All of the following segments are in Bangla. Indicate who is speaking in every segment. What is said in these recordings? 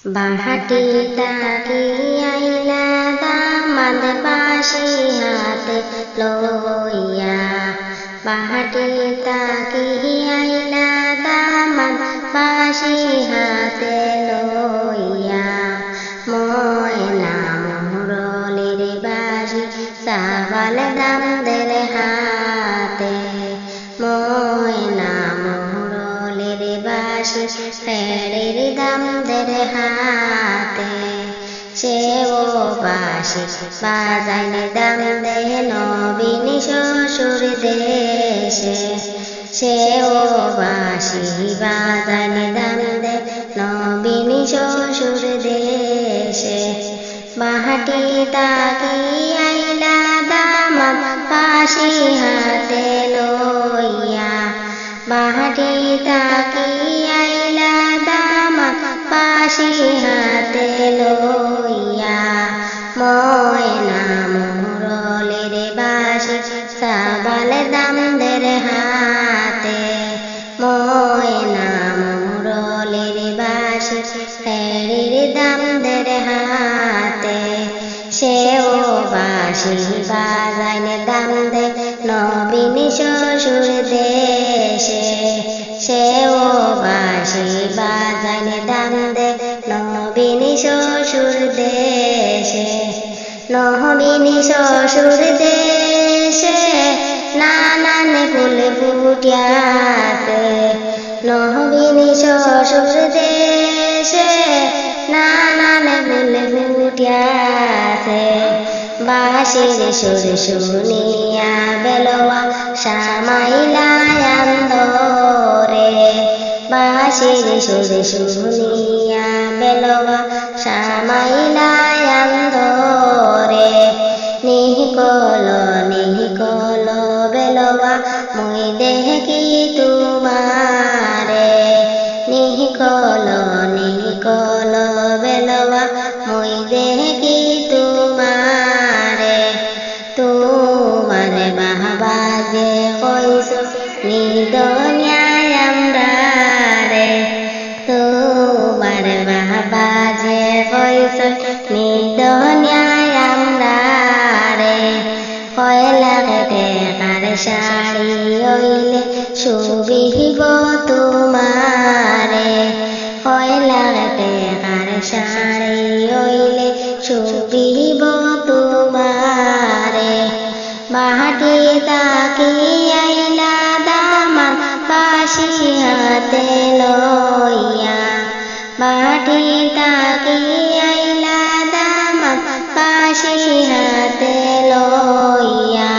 Speaker 1: বাহাটি তাকি আইলা দামাদ বাঁশি হাতে লইয়া, বাহাটি তাকি আইলা দামাদ বাঁশি হাতে লইয়া, ময়না মুরলির বাঁশি সাবাল দামদের হাতে, ময়না মুরলির বাঁশি ফেরের দামদের হাতে, সেও বাঁশি বাজাইলে দাম দে নবীন শ্বশুর দেশে, সেও বাঁশি বাজাইলে দাম দে নবীন শ্বশুর দেশে। বাহাটি তাকি আইলা দামাদ বাঁশি হাতে লইয়া, বাহাটি তাকি আইলা দামাদ বাঁশি হাতে লইয়া, ময়না মুরলির বাঁশি সাবাল দামদের হাতে, ময়না মুরলির বাঁশি ফেরের দামদের হাতে, সেও বাঁশি বাজাইলে দাম দে নবীন শ্বশুর দেশে, সেও বাঁশি বাজাইলে দাম দে নবীন শ্বশুর দেশে। নবীন শ্বশুর দেশে নানান ফুল ফুটিয়াছে, নবীন শ্বশুর দেশে নানান ফুল ফুটিয়াছে, বাঁশির সুর শুনিয়া বেলুয়া শ্যামাইলা অন্তরে, বাঁশির সুর শুনিয়া বেলুয়া শ্যামাইলা অন্তরে, নিহিকল নিহিকল বেলুয়া মুই দেখি তোমারে, নিহিকল নিহিকল বেলুয়া মুই দেখি তোমারে, তোমার বাবা যে কইস নিদনিয়ায় আমরা রে, তোমার বাবা যে কইস নিদনিয়ায় আমরা রে, কয়লা টাকার শাড়ি হইলে শুভিব তোমারে, কয়লা টাকার শাড়ি হইলে শুভিব তোমারে। বাহাটি তাকি আইলা দামাদ বাঁশি হাতে লইয়া, বাহাটি তাকি আইলা দামাদ বাঁশি হাতে লইয়া,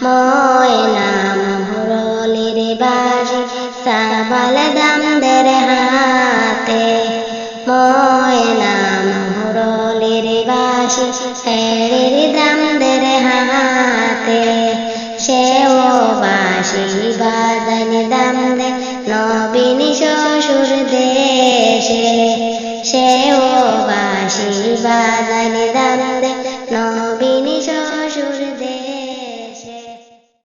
Speaker 1: ময়না মুরলির বাঁশি সাবাল দামদের হাতে, ময়না মুরলির বাঁশি ফেরের দামদের হাতে, সেও বাঁশি বাজাইলে দাম দে নবীন শ্বশুর দেশে, সেও বাঁশি বাজাইলে